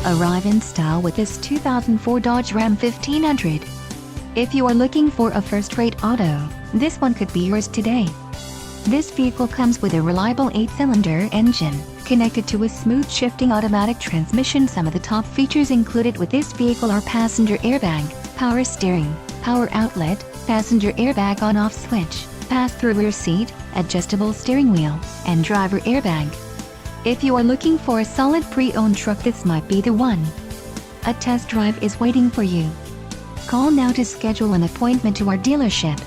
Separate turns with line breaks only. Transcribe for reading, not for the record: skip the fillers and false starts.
Arrive in style with this 2004 Dodge Ram 1500. If you are looking for a first-rate auto, this one could be yours today. This vehicle comes with a reliable 8-cylinder engine, connected to a smooth shifting automatic transmission. Some of the top features included with this vehicle are passenger airbag, power steering, power outlet, passenger airbag on-off switch, pass-through rear seat, adjustable steering wheel, and driver airbag. If you are looking for a solid pre-owned truck, this might be the one. A test drive is waiting for you. Call now to schedule an appointment to our dealership.